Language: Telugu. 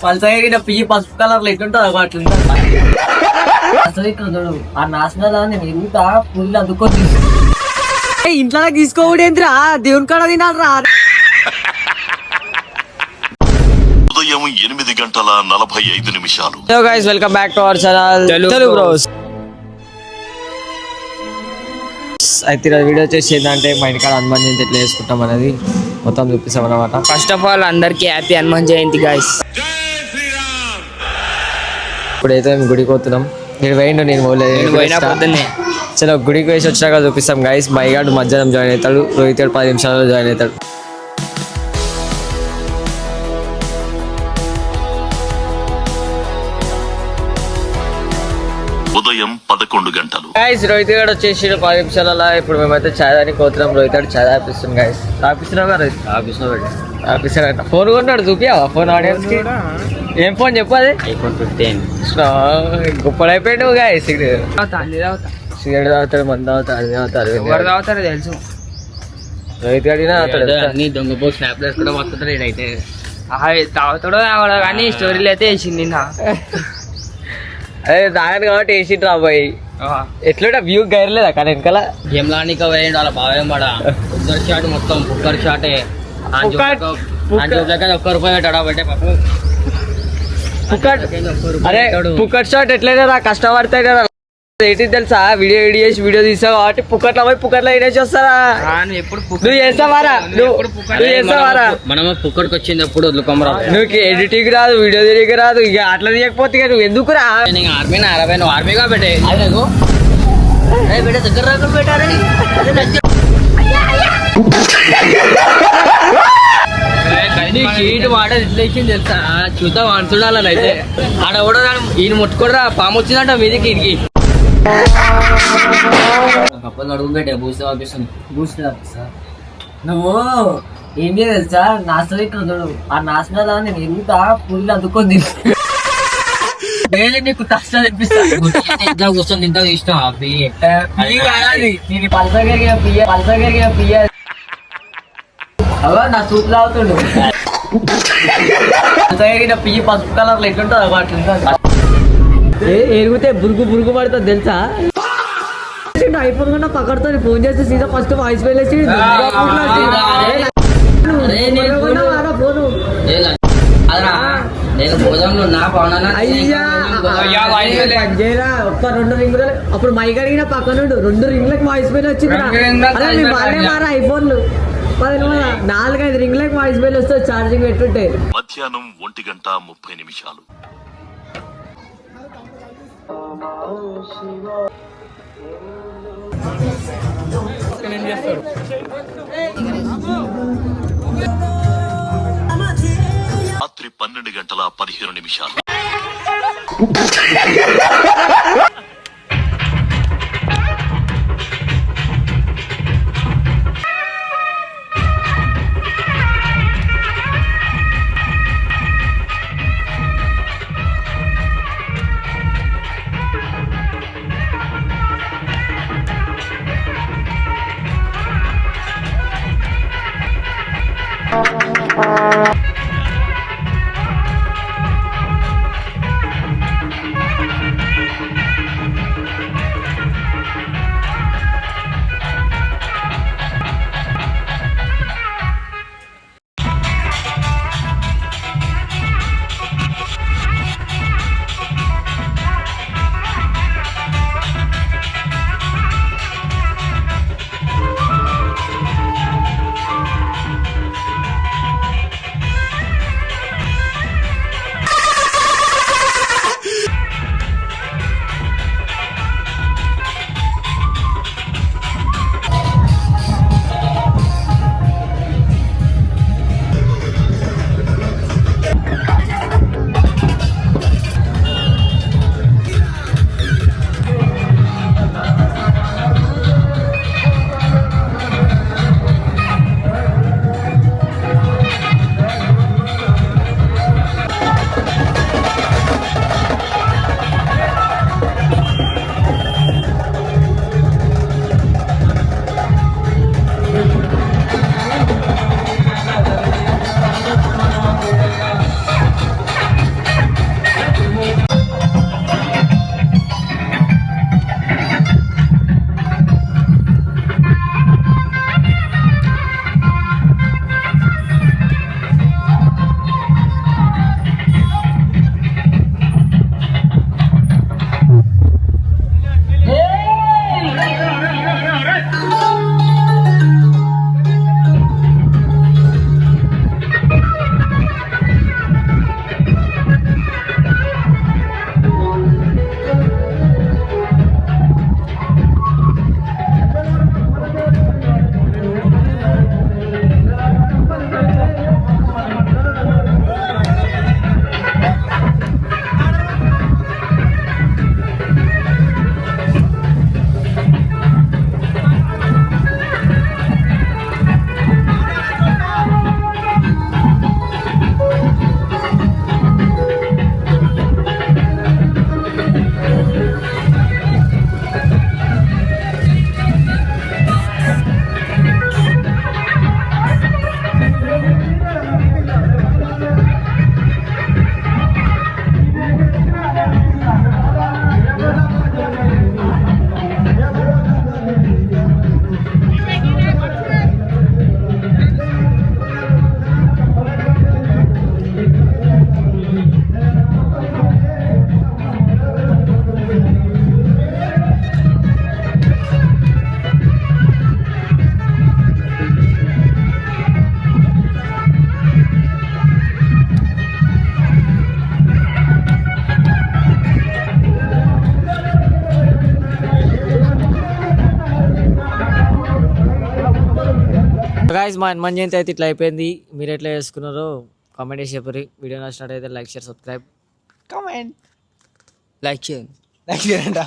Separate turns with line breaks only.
పల్సగిన పియ్యి పసుపు కలర్ లో ఎట్లుంటుంది అట్లా అసలు ఇక్కడ చూడు ఆ నాశనాల నేను ఎరుగుతా పుల్లు అందుకొని ఇంట్లో తీసుకోకూడేంద్రా దేవుని కాడ తినాలరా.
ఉదయం 8:45.
Hello guys, welcome back to our channel Telugu bros. అయితే ఈరోజు వీడియో వచ్చేసి ఏంటంటే మా ఇంటికాడ హనుమాన్ జయంతి ఎట్లా చేసుకుంటాం అనేది మొత్తం చూపిస్తాం అన్నమాట.
ఫస్ట్ ఆఫ్ ఆల్ అందరికి హ్యాపీ హనుమాన్ జయంతి గైస్.
ఇప్పుడైతే మేము గుడికి పోతున్నాం. నేను పోయిండు, నేను పోలేదు. చలో గుడికి వేసి వచ్చినాక చూపిస్తాం గైస్. మైగాడు మధ్యాహ్నం జాయిన్ అవుతాడు, రోహిత్ 10 నిమిషాలలో జాయిన్ అవుతాడు.
ఉదయం 11 గంటలు.
గైస్ రోహిత్ గారు వచ్చేసి 10 నిమిషాలలో. ఇప్పుడు మేమైతే చాయ్ దానికి పోతున్నాం. రోహిత్ గారు చాయ్ ఆపిస్తుంది గైస్. ఆపిస్తున్నావు కదా ఆపిస్తున్నాడు. ఫోన్ కొన్నాడు, చూపియావా ఫోన్ ఆడియన్స్ కి? ఏం ఫోన్ చెప్పాలి?
iPhone 15.
గొప్పడైపోయాడు గైస్. సిగరెట్ తాగుతాడు, మంది తాగుతాడు,
తాగుతారు తెలుసు.
రోహిత్ గారు
అన్ని దొంగ పో స్నాప్ కూడా వస్తుంటారు. ఇదైతే తాగుతాడో కానీ స్టోరీలు అయితే వేసింది.
అదే తాగను కాబట్టి వేసిండు రాబోయి. ఎట్లుంటే వ్యూ గైరలేదా కానీ వెనకాల
గేమ్ లానిక వేయండి వాళ్ళ బావేం పడ కుక్కర్ షాట్ మొత్తం కుక్కర్ షాటే. ₹1 పెట్టాడా బట్టే పాపం.
అరే పుక్కట్ షాట్ ఎట్లయితే రా కష్టపడతాయి కదా. ఏంటి తెలుసా, వీడియో చేసి వీడియో తీసావు కాబట్టి పుక్కట్లో పోయి పుక్కట్లో ఇనేసి వస్తారా? నువ్వు చేస్తావారా? నువ్వు చేస్తావారా?
మనం పుక్కడికి వచ్చింది ఎప్పుడు వదులుకోమరా.
నువ్వు ఎడిటింగ్ రాదు, వీడియో తిరిగి రాదు, ఇక అట్లా తీయకపోతే నువ్వు ఎందుకు రా?
ఆర్మీ 60 నువ్వు ఆర్మీగా పెట్టే దగ్గర పెట్టారని షీట్ మాట ఎట్లా ఇచ్చింది తెలుసా? చూద్దాం చూడాలని అయితే ఆడ కూడా ఈయన ముట్టుకోడరా పాము వచ్చిందంట మీదికి ఇరికి కప్పలు అడుగు పెట్టే బూస్ట్ పంపిస్తుంది.
బూస్ట్ నువ్వు ఏం చేయ తెలుసా, నాశనం ఇక్కడ చూడు ఆ నాశనాల నేను ఎరుగుతా పుల్లు అందుకొని నీకు కష్టం
ఇంట్లో కూర్చొని తింటా ఇష్టం
నేను పల్సగరిగిన పియ్య అవా నా సూప్ తాగుతుండు. పల్సగరిగిన పియ్యి పసుపు కలర్ లో ఎట్లుంటుంది అట్లా ఎరిగితే బురుగు పడుతుంది తెలుసా. ఐఫోన్ కన్నా పక్కడతో ఫోన్ చేస్తే సీదా ఫస్ట్ వాయిస్ మెయిల్ వచ్చి
నేను భోజనంలో నా
అయ్యా ఒక్క 2 రింగులు అప్పుడు మైక్ అడిగిన పక్కన 2 రింగులకు వాయిస్ మెయిల్ వచ్చింది. మారా ఐఫోన్లు 4-5 రింగులకు వాయిస్ మెయిల్ వస్తే ఛార్జింగ్ పెట్టుంటే.
మధ్యాహ్నం 1:30. రాత్రి 12:15.
గాయ్స్ మా హనుమాన్ జయంతి అయితే ఇట్లా అయిపోయింది. మీరు ఎట్లా చేసుకున్నారో కామెంట్ చేసి చెప్పరు. వీడియో నచ్చినట్టయితే లైక్ షేర్ సబ్స్క్రైబ్
లైక్ చేయండి